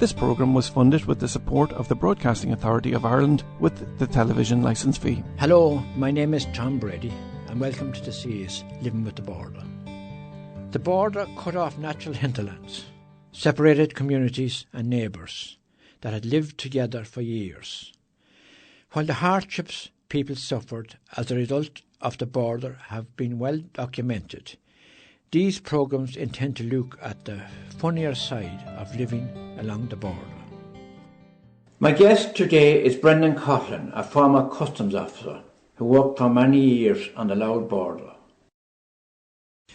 This programme was funded with the support of the Broadcasting Authority of Ireland with the television licence fee. Hello, my name is Tom Brady and welcome to the series Living with the Border. The border cut off natural hinterlands, separated communities and neighbours that had lived together for years. While the hardships people suffered as a result of the border have been well documented, these programmes intend to look at the funnier side of living along the border. My guest today is Brendan Coughlan, a former customs officer who worked for many years on the Louth border.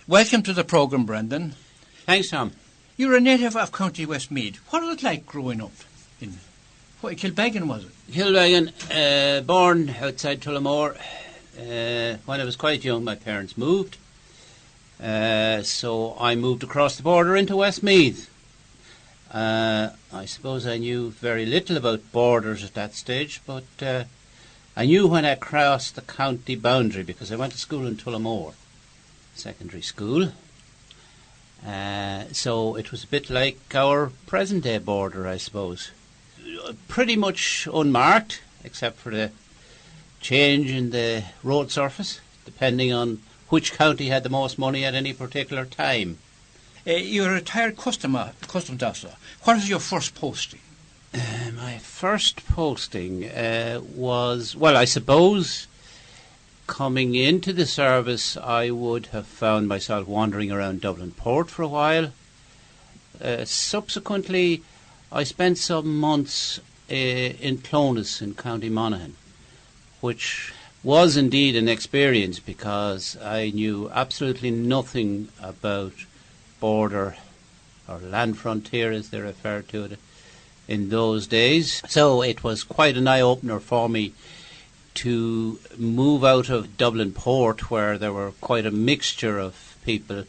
Welcome to the programme, Brendan. Thanks, Tom. You're a native of County Westmeath. What was it like growing up in Kilbeggan, was it? Kilbeggan, born outside Tullamore. When I was quite young, my parents moved. So I moved across the border into Westmeath. I suppose I knew very little about borders at that stage, but I knew when I crossed the county boundary because I went to school in Tullamore, secondary school. So it was a bit like our present-day border, I suppose. Pretty much unmarked, except for the change in the road surface, depending on which county had the most money at any particular time. You're a retired customs officer. What was your first posting? My first posting was, well, I suppose coming into the service I would have found myself wandering around Dublin Port for a while. Subsequently, I spent some months in Clonus in County Monaghan, which was indeed an experience because I knew absolutely nothing about border or land frontier as they referred to it in those days. So it was quite an eye-opener for me to move out of Dublin Port, where there were quite a mixture of people,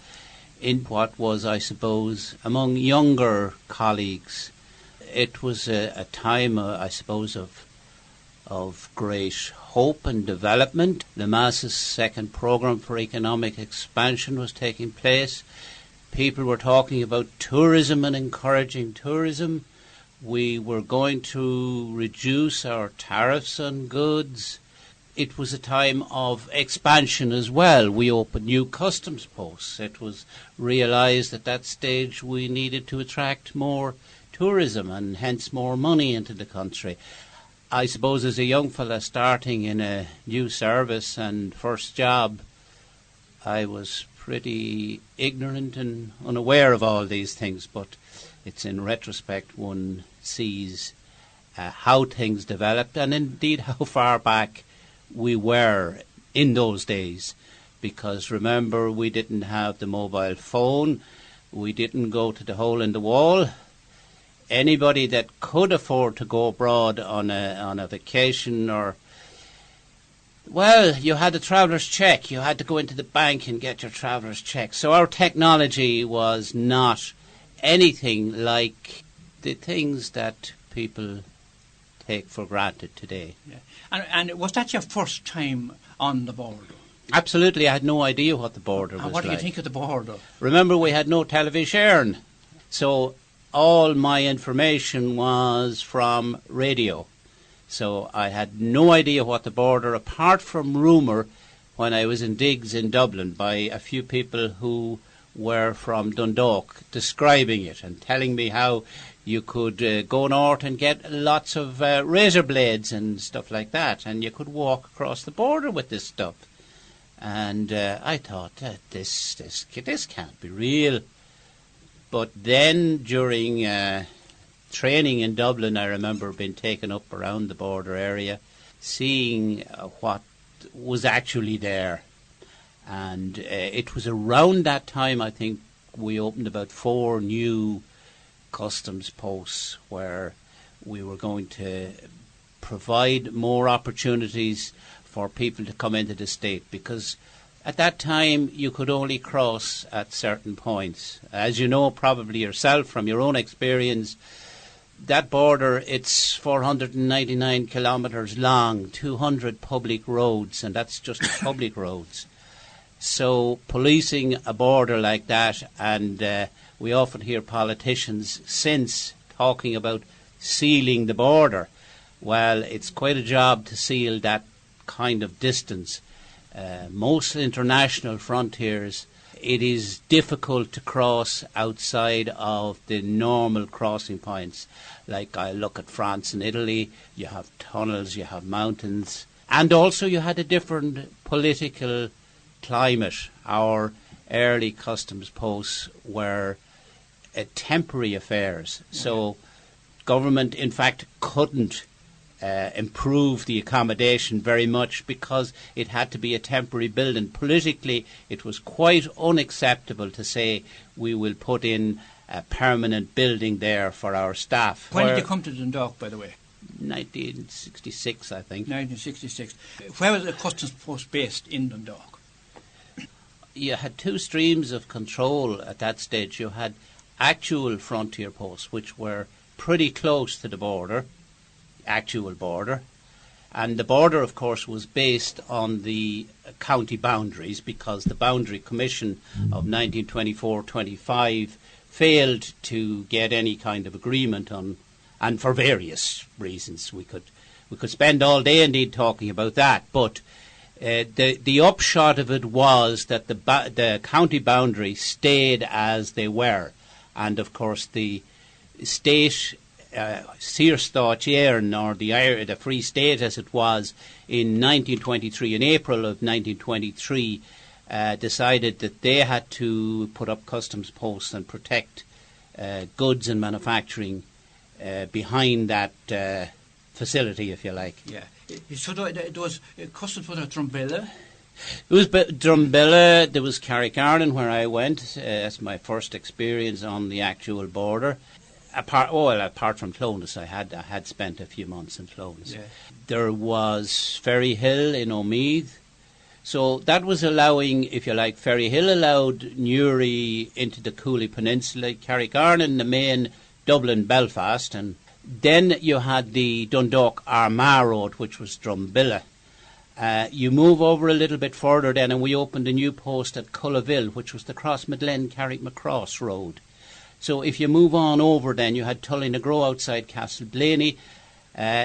in what was, I suppose, among younger colleagues. It was a time, I suppose, of great hope and development. The Mass's second programme for economic expansion was taking place. People were talking about tourism and encouraging tourism. We were going to reduce our tariffs on goods. It was a time of expansion as well. We opened new customs posts. It was realised at that stage we needed to attract more tourism and hence more money into the country. I suppose as a young fella starting in a new service and first job, I was pretty ignorant and unaware of all these things, but it's in retrospect one sees how things developed and indeed how far back we were in those days, because remember, we didn't have the mobile phone, we didn't go to the hole in the wall. Anybody that could afford to go abroad on a vacation, or, well, you had a traveller's cheque. You had to go into the bank and get your traveller's cheque. So our technology was not anything like the things that people take for granted today. Yeah. And was that your first time on the border? Absolutely. I had no idea what the border was like. And what do you think of the border? Remember, we had no television. So all my information was from radio. So I had no idea what the border, apart from rumour when I was in digs in Dublin by a few people who were from Dundalk, describing it and telling me how you could go north and get lots of razor blades and stuff like that, and you could walk across the border with this stuff. And I thought, this can't be real. But then during training in Dublin, I remember being taken up around the border area, seeing what was actually there. And it was around that time, I think, we opened about 4 new customs posts where we were going to provide more opportunities for people to come into the state, because at that time you could only cross at certain points. As you know probably yourself from your own experience, that border, it's 499 kilometres long, 200 public roads, and that's just public roads. So policing a border like that, and we often hear politicians since talking about sealing the border. Well, it's quite a job to seal that kind of distance. Most international frontiers, it is difficult to cross outside of the normal crossing points. Like I look at France and Italy, you have tunnels, you have mountains, and also you had a different political climate. Our early customs posts were temporary affairs, so government in fact couldn't improve the accommodation very much because it had to be a temporary building. Politically, it was quite unacceptable to say we will put in a permanent building there for our staff. When did you come to Dundalk, by the way? 1966, I think. 1966. Where was the customs post based in Dundalk? You had two streams of control at that stage. You had actual frontier posts, which were pretty close to the border, actual border, and the border of course was based on the county boundaries because the Boundary Commission of 1924-25 failed to get any kind of agreement on, and for various reasons. We could spend all day indeed talking about that, but the upshot of it was that the county boundaries stayed as they were, and of course the state Searstát or the Free State as it was in 1923, in April of 1923, decided that they had to put up customs posts and protect goods and manufacturing behind that facility, if you like. Yeah. So there was customs posts at Drumbilla? It was Drumbilla, there was Carrick-Arnon where I went. That's my first experience on the actual border. Apart from Clones, I had spent a few months in Clones. Yeah. There was Ferryhill in Omeath. So that was allowing, if you like, Ferryhill allowed Newry into the Cooley Peninsula, Carrick-Arnon, the main Dublin, Belfast, and then you had the Dundalk Armagh Road, which was Drumbilla. You move over a little bit further then, and we opened a new post at Cullaville, which was the Crossmaglen-Carrickmacross Road. So if you move on over then, you had Tullynagro outside Castleblaney.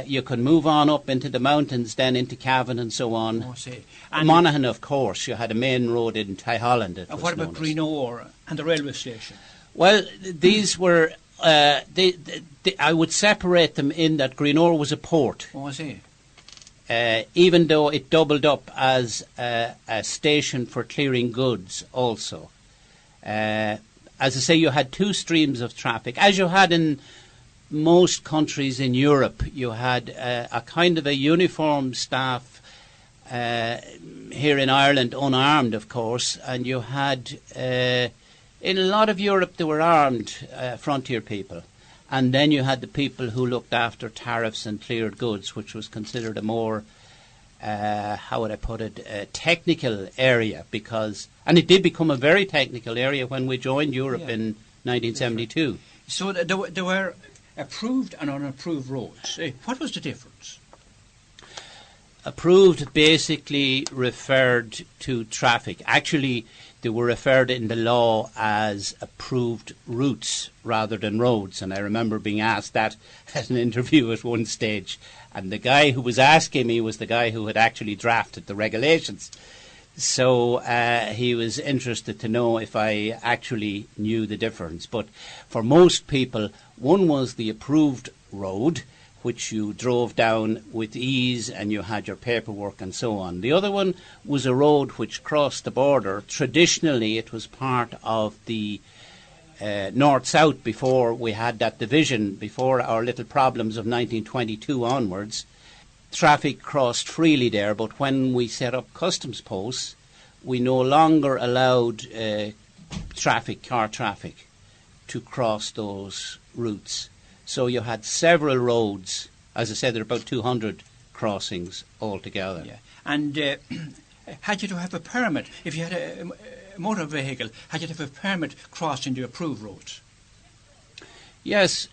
You can move on up into the mountains then into Cavan and so on. Oh, see. And Monaghan, of course. You had a main road in Tyholland. And what about Greenore and the railway station? Well, these were... I would separate them in that Greenore was a port. Oh, I see. Even though it doubled up as a station for clearing goods also. As I say, you had two streams of traffic. As you had in most countries in Europe, you had a kind of a uniform staff here in Ireland, unarmed, of course, and you had, in a lot of Europe, there were armed frontier people. And then you had the people who looked after tariffs and cleared goods, which was considered a more, how would I put it, a technical area because... And it did become a very technical area when we joined Europe in 1972. So there were approved and unapproved roads. What was the difference? Approved basically referred to traffic. Actually, they were referred in the law as approved routes rather than roads. And I remember being asked that at an interview at one stage. And the guy who was asking me was the guy who had actually drafted the regulations. So he was interested to know if I actually knew the difference. But for most people, one was the approved road, which you drove down with ease and you had your paperwork and so on. The other one was a road which crossed the border. Traditionally, it was part of the north-south before we had that division, before our little problems of 1922 onwards. Traffic crossed freely there, but when we set up customs posts, we no longer allowed car traffic, to cross those routes. So you had several roads. As I said, there are about 200 crossings altogether. Yeah. And had you to have a permit? If you had a motor vehicle, had you to have a permit crossing the approved roads? Yes.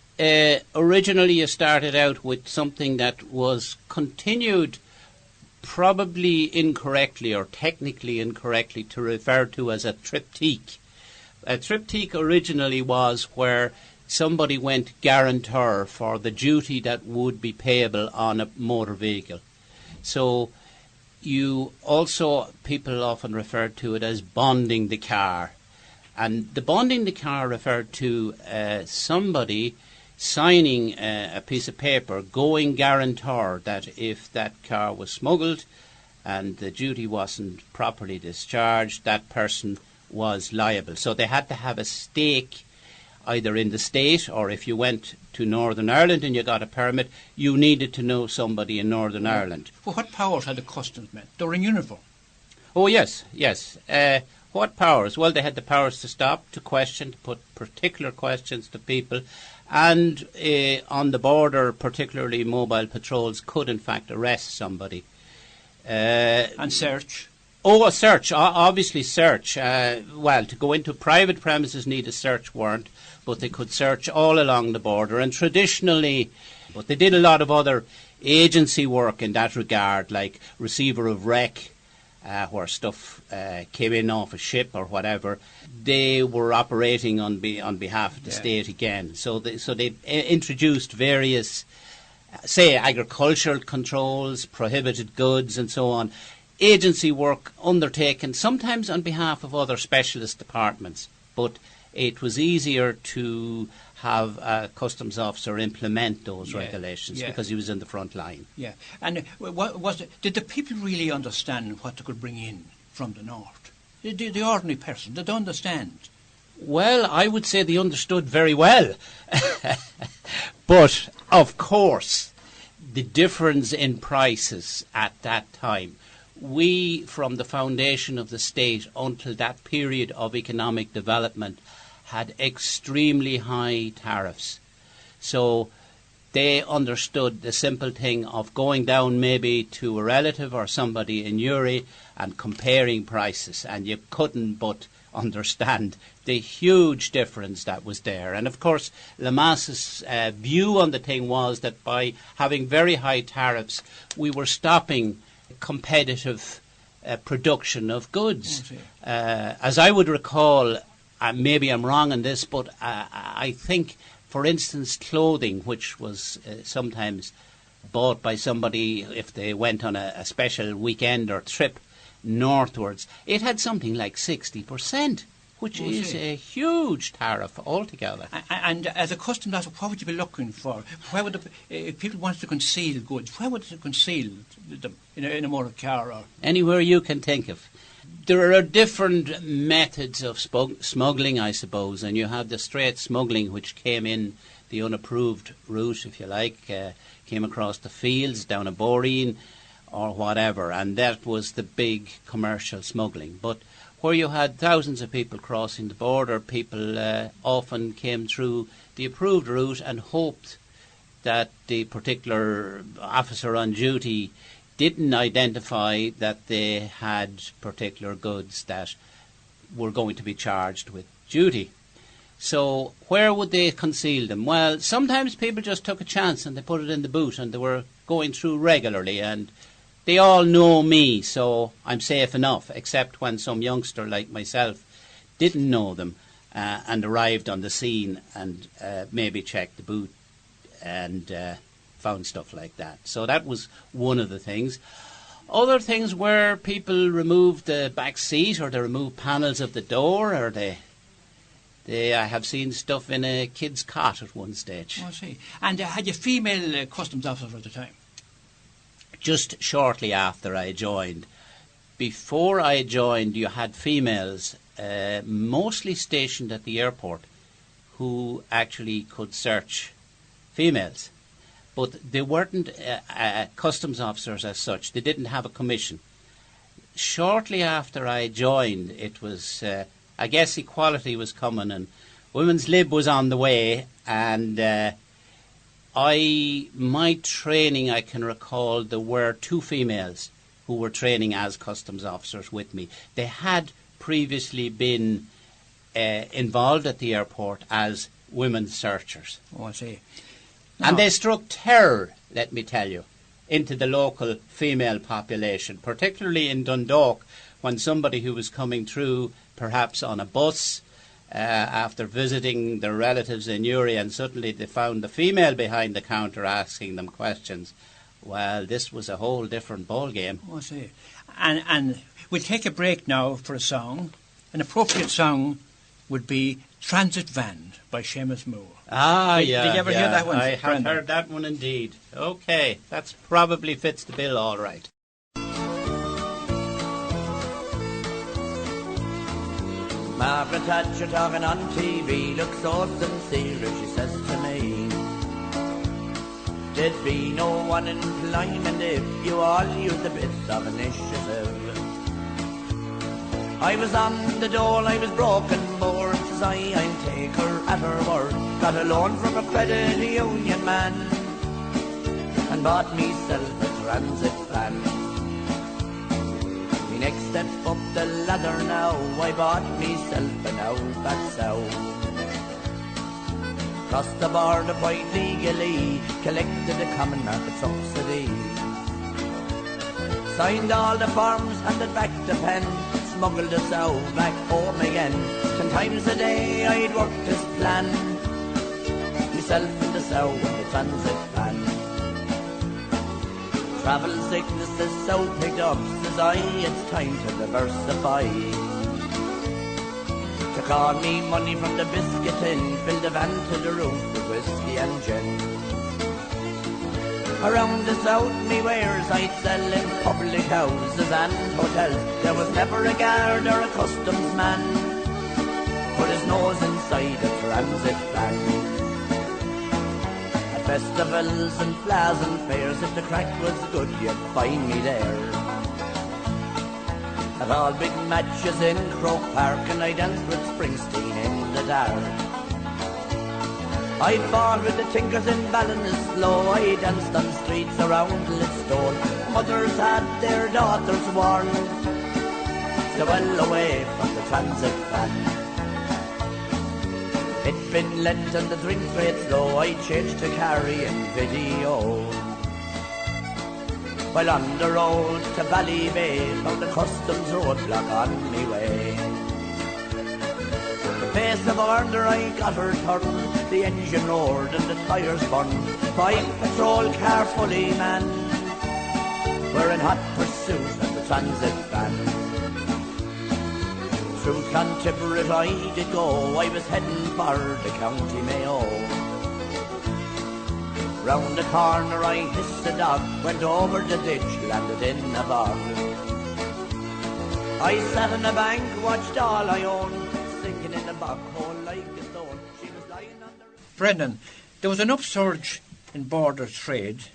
Originally you started out with something that was continued probably incorrectly or technically incorrectly to refer to as a triptyque. A triptyque originally was where somebody went guarantor for the duty that would be payable on a motor vehicle. So people often refer to it as bonding the car. And the bonding the car referred to somebody signing a piece of paper going guarantor that if that car was smuggled and the duty wasn't properly discharged, that person was liable. So they had to have a stake either in the state, or if you went to Northern Ireland and you got a permit, you needed to know somebody in Northern Ireland. Well, what powers had the customs men? They were in uniform. Oh, yes. What powers? Well, they had the powers to stop, to question, to put particular questions to people. And on the border, particularly mobile patrols could, in fact, arrest somebody. And search? Oh, a search. Obviously search. Well, to go into private premises need a search warrant, but they could search all along the border. And traditionally, but they did a lot of other agency work in that regard, like receiver of wreck, where stuff came in off a ship or whatever. They were operating on behalf of the state again. So they introduced various, say, agricultural controls, prohibited goods and so on. Agency work undertaken sometimes on behalf of other specialist departments, but it was easier to have a customs officer implement those regulations because he was in the front line. Yeah, and did the people really understand what they could bring in from the north? The ordinary person, did they understand? Well, I would say they understood very well. But, of course, the difference in prices at that time, we, from the foundation of the state until that period of economic development, had extremely high tariffs. So they understood the simple thing of going down maybe to a relative or somebody in Uri and comparing prices, and you couldn't but understand the huge difference that was there. And of course, Lamass's view on the thing was that by having very high tariffs, we were stopping competitive production of goods. As I would recall, maybe I'm wrong on this, but I think, for instance, clothing, which was sometimes bought by somebody if they went on a special weekend or trip northwards, it had something like 60%, which is a huge tariff altogether. And as a customs officer, what would you be looking for? Where would if people wanted to conceal goods, where would they conceal them? In a motor car? Or? Anywhere you can think of. There are different methods of smuggling, I suppose, and you have the straight smuggling, which came in the unapproved route, if you like, came across the fields down a boreen or whatever, and that was the big commercial smuggling. But where you had thousands of people crossing the border, people often came through the approved route and hoped that the particular officer on duty didn't identify that they had particular goods that were going to be charged with duty. So where would they conceal them? Well, sometimes people just took a chance and they put it in the boot and they were going through regularly, and they all know me, so I'm safe enough, except when some youngster like myself didn't know them and arrived on the scene and maybe checked the boot and found stuff like that. So that was one of the things. Other things were people removed the back seat, or they removed panels of the door, or I have seen stuff in a kid's cot at one stage. Oh, I see. And had you female customs officers at the time? Just shortly after I joined. Before I joined, you had females, mostly stationed at the airport, who actually could search females. But they weren't customs officers as such. They didn't have a commission. Shortly after I joined, it was, I guess equality was coming and women's lib was on the way, and my training, I can recall, there were 2 females who were training as customs officers with me. They had previously been involved at the airport as women searchers. Oh, I see. And they struck terror, let me tell you, into the local female population, particularly in Dundalk, when somebody who was coming through, perhaps on a bus, after visiting their relatives in Uri, and suddenly they found the female behind the counter asking them questions. Well, this was a whole different ball game. Oh, I see. And we'll take a break now for a song. An appropriate song would be Transit Van by Seamus Moore. Did you ever hear that one? I have heard that one indeed. OK, that probably fits the bill all right. Margaret Thatcher talking on TV looks so sincere as she says to me, there'd be no one employment if you all used a bit of initiative. I was on the dole, I was broken board, says I'll take her at her word. Got a loan from a credit union man and bought myself a transit van. Me next step up the ladder now, I bought myself an outback sow. Crossed the border quite legally, collected a common market subsidy. Signed all the forms, handed back the pen, smuggled the sow back home again. 10 times a day I'd work this plan, myself and the sow in the transit van. Travel sickness is so picked up, says I, it's time to diversify. Took all me money from the biscuit tin, filled the van to the roof with whiskey and gin. Around the south me wares I'd sell in public houses and hotels. There was never a guard or a customs man put his nose inside a transit van. At festivals and flowers and fairs, if the crack was good you'd find me there. At all big matches in Croke Park, and I danced with Springsteen in the dark. I fought with the tinkers in Ballinasloe, I danced on streets around Lidstone. Mothers had their daughters warned to well away from the transit van. It'd been Lent and the drink rates low, I changed to carrying video. While on the road to Ballybay, found the customs roadblock on me way. The pace of order I got her turned, the engine roared and the tyres burned. 5 patrol car fully manned, we're in hot pursuit of the transit van. Through Clontiburit I did go, I was heading for the County Mayo. Round the corner I hissed a dog, went over the ditch, landed in a bog. I sat on a bank, watched all I owned, sinking in a bog hole like a stone. She was lying on the... Brendan, there was an upsurge in border trade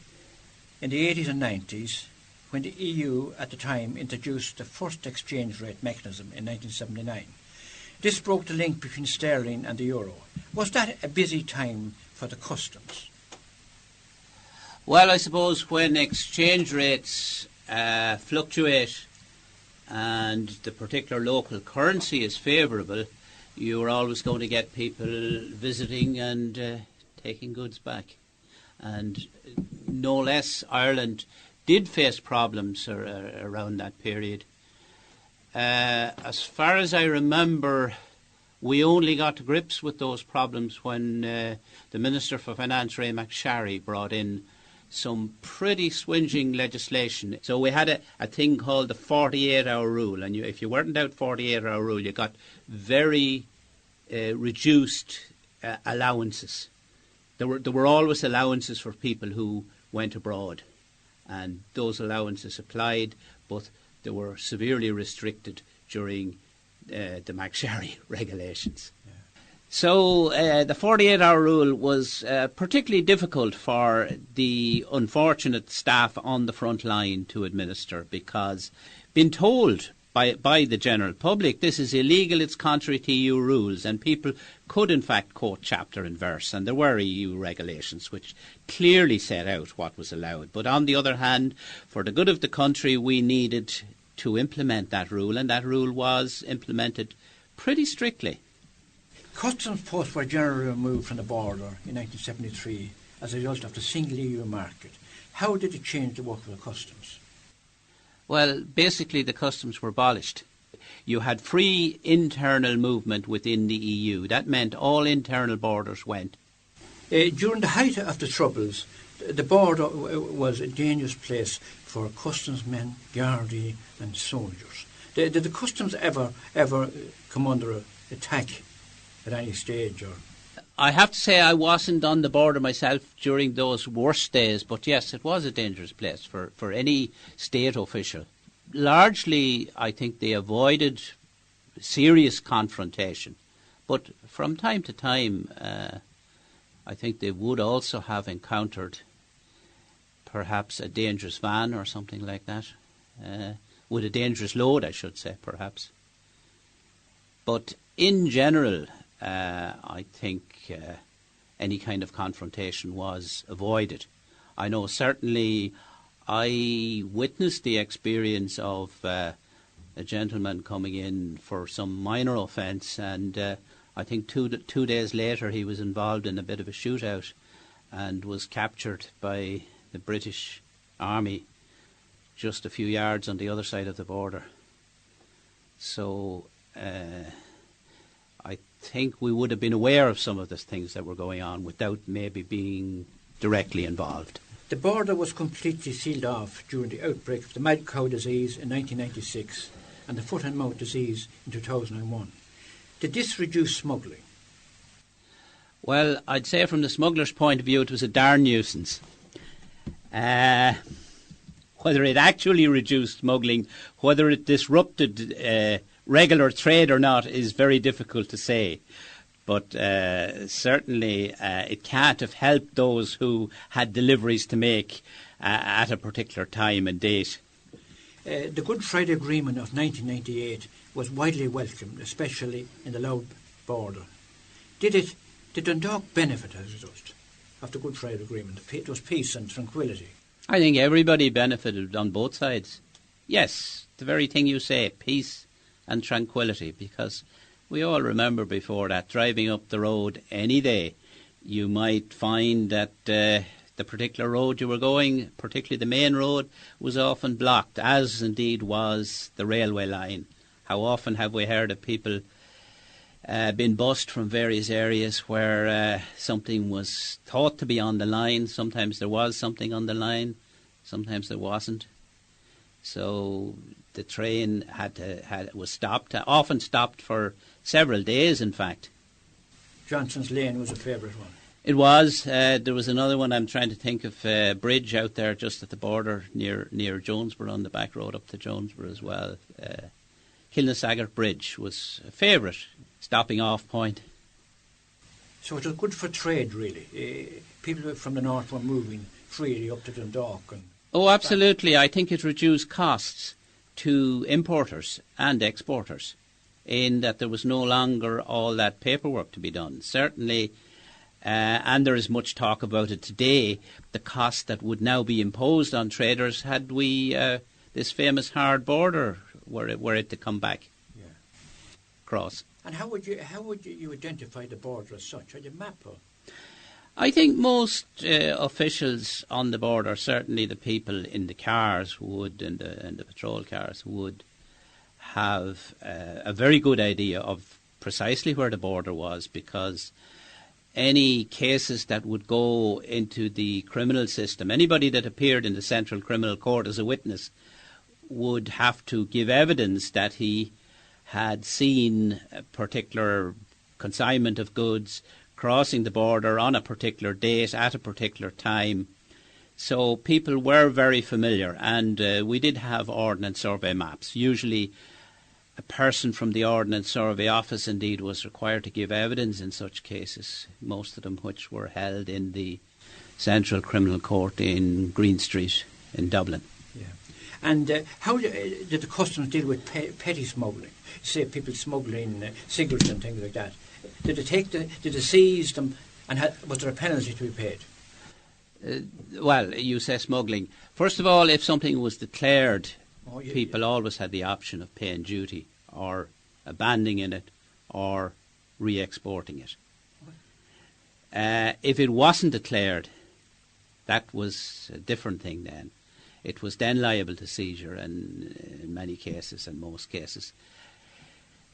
in the 80s and 90s when the EU at the time introduced the first exchange rate mechanism in 1979. This broke the link between sterling and the euro. Was that a busy time for the customs? Well, I suppose when exchange rates fluctuate and the particular local currency is favourable, you're always going to get people visiting and taking goods back. And no less, Ireland did face problems around that period. As far as I remember, we only got to grips with those problems when the Minister for Finance, Ray McSharry, brought in some pretty swinging legislation. So we had a thing called the 48-hour rule, and if you weren't out 48-hour rule, you got very reduced allowances. There were always allowances for people who went abroad, and those allowances applied, but they were severely restricted during the McSharry regulations. Yeah. So the 48-hour rule was particularly difficult for the unfortunate staff on the front line to administer, because being told by the general public this is illegal, it's contrary to EU rules, and people could in fact quote chapter and verse, and there were EU regulations which clearly set out what was allowed. But on the other hand, for the good of the country, we needed to implement that rule, and that rule was implemented pretty strictly. Customs posts were generally removed from the border in 1973 as a result of the single EU market. How did it change the work of the customs? Well, basically the customs were abolished. you had free internal movement within the EU. That meant all internal borders went. During the height of the Troubles, the border was a dangerous place for customs men, Gardaí and soldiers. Did the customs ever come under attack at any stage? Or? I have to say I wasn't on the border myself during those worst days, but yes, it was a dangerous place for any state official. Largely, I think they avoided serious confrontation, but from time to time, I think they would also have encountered perhaps a dangerous van or something like that, with a dangerous load, I should say, perhaps. But in general, I think any kind of confrontation was avoided. I know certainly I witnessed the experience of a gentleman coming in for some minor offence, and I think two days later he was involved in a bit of a shootout and was captured by the British Army just a few yards on the other side of the border. So I think we would have been aware of some of the things that were going on without maybe being directly involved. The border was completely sealed off during the outbreak of the mad cow disease in 1996 and the foot and mouth disease in 2001. Did this reduce smuggling? Well, I'd say from the smuggler's point of view it was a darn nuisance. Whether it actually reduced smuggling, whether it disrupted regular trade or not is very difficult to say. But certainly it can't have helped those who had deliveries to make at a particular time and date. The Good Friday Agreement of 1998 was widely welcomed, especially in the Louth border. Did Dundalk benefit as a result of the Good Friday Agreement? It was peace and tranquility. I think everybody benefited on both sides. Yes, the very thing you say, peace and tranquility, because we all remember before that, driving up the road any day, you might find that the particular road you were going, particularly the main road, was often blocked, as indeed was the railway line. How often have we heard of people been bussed from various areas where something was thought to be on the line. Sometimes there was something on the line, sometimes there wasn't. So the train was stopped, often stopped for several days, in fact. Johnson's Lane was a favourite one. It was. There was another one, I'm trying to think of, a bridge out there just at the border near Jonesborough, on the back road up to Jonesborough as well. Kilnasaggart Bridge was a favourite stopping off point. So it was good for trade, really. People from the north were moving freely up to Dundalk. Oh, absolutely. I think it reduced costs to importers and exporters, in that there was no longer all that paperwork to be done. Certainly, and there is much talk about it today, the cost that would now be imposed on traders had we this famous hard border were it to come back across. And how would you identify the border as such? Had you map her? I think most officials on the border, certainly the people in the cars would, and the patrol cars would have a very good idea of precisely where the border was, because any cases that would go into the criminal system, anybody that appeared in the Central Criminal Court as a witness would have to give evidence that he had seen a particular consignment of goods crossing the border on a particular date at a particular time. So people were very familiar, and we did have Ordnance Survey maps. Usually a person from the Ordnance Survey office indeed was required to give evidence in such cases, most of them which were held in the Central Criminal Court in Green Street in Dublin. Yeah. And how did the customs deal with petty smuggling? Say people smuggling cigarettes and things like that. Did they seize them, and was there a penalty to be paid? Well, you say smuggling. First of all, if something was declared, people always had the option of paying duty or abandoning it or re-exporting it. If it wasn't declared, that was a different thing then. It was then liable to seizure in many cases, in most cases.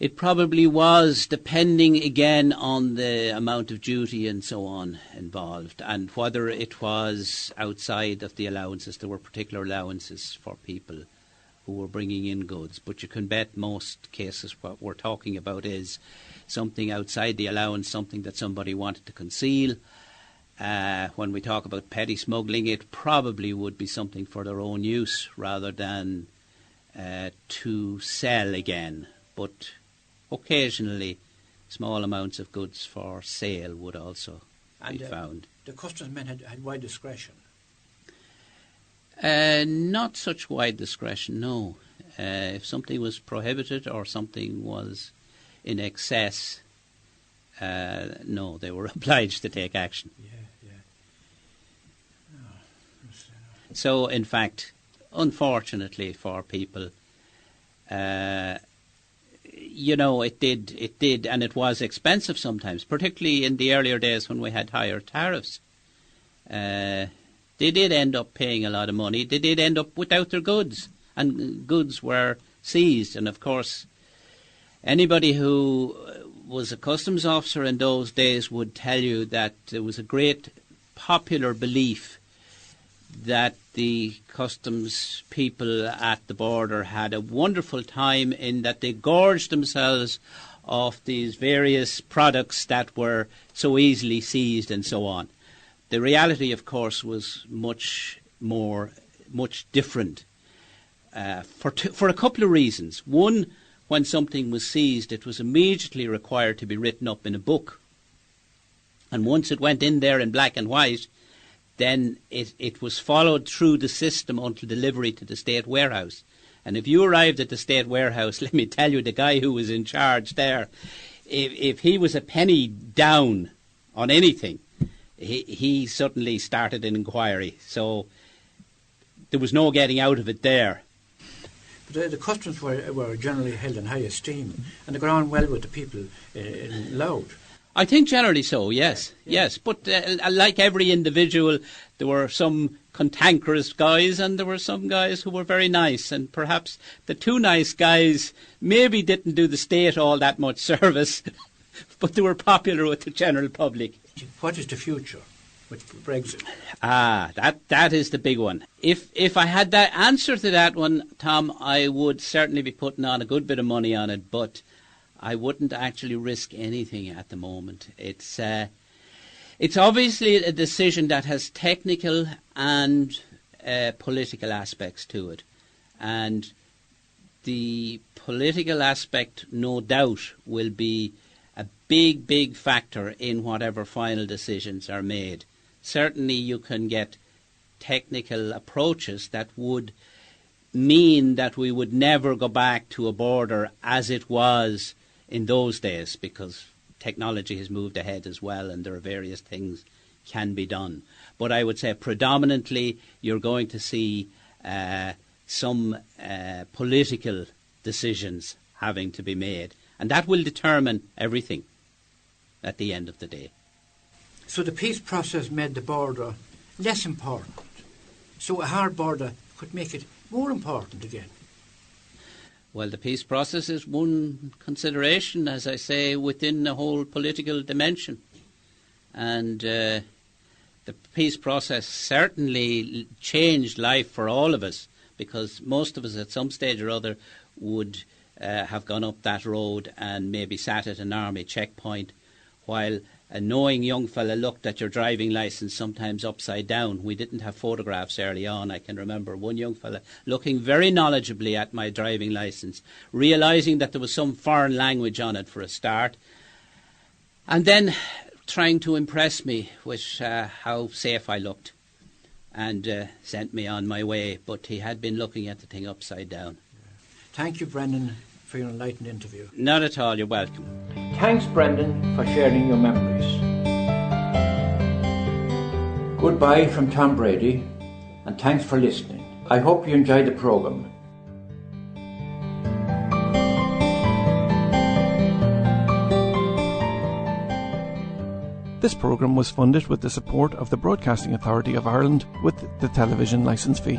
It probably was, depending again on the amount of duty and so on involved, and whether it was outside of the allowances. There were particular allowances for people who were bringing in goods, but you can bet most cases what we're talking about is something outside the allowance, something that somebody wanted to conceal. When we talk about petty smuggling, it probably would be something for their own use rather than to sell again. But occasionally, small amounts of goods for sale would also be found. The customs men had wide discretion. Not such wide discretion, no. If something was prohibited or something was in excess, no, they were obliged to take action. So, in fact, unfortunately for people, it did, and it was expensive sometimes, particularly in the earlier days when we had higher tariffs. They did end up paying a lot of money. They did end up without their goods, and goods were seized. And of course, anybody who was a customs officer in those days would tell you that there was a great popular belief that the customs people at the border had a wonderful time in that they gorged themselves off these various products that were so easily seized and so on. The reality, of course, was much different for a couple of reasons. One, when something was seized, it was immediately required to be written up in a book. And once it went in there in black and white, then it was followed through the system until delivery to the state warehouse. And if you arrived at the state warehouse, let me tell you, the guy who was in charge there, if he was a penny down on anything, he suddenly started an inquiry. So there was no getting out of it there. But the customs were generally held in high esteem, and they got on well with the people in Louth. I think generally so, yes. But like every individual, there were some cantankerous guys and there were some guys who were very nice. And perhaps the two nice guys maybe didn't do the state all that much service, but they were popular with the general public. What is the future with Brexit? That is the big one. If I had that answer to that one, Tom, I would certainly be putting on a good bit of money on it, but I wouldn't actually risk anything at the moment. It's obviously a decision that has technical and political aspects to it. And the political aspect, no doubt, will be a big factor in whatever final decisions are made. Certainly you can get technical approaches that would mean that we would never go back to a border as it was in those days, because technology has moved ahead as well and there are various things can be done. But I would say predominantly you're going to see some political decisions having to be made, and that will determine everything at the end of the day. So the peace process made the border less important. So a hard border could make it more important again. Well, the peace process is one consideration, as I say, within the whole political dimension. And the peace process certainly changed life for all of us, because most of us at some stage or other would have gone up that road and maybe sat at an army checkpoint while a knowing young fella looked at your driving licence sometimes upside down. We didn't have photographs early on. I can remember one young fella looking very knowledgeably at my driving licence, realising that there was some foreign language on it for a start, and then trying to impress me with how safe I looked, and sent me on my way. But he had been looking at the thing upside down. Thank you, Brendan, for your enlightened interview. Not at all. You're welcome. Thanks, Brendan, for sharing your memories. Goodbye from Tom Brady, and thanks for listening. I hope you enjoyed the programme. This programme was funded with the support of the Broadcasting Authority of Ireland with the television licence fee.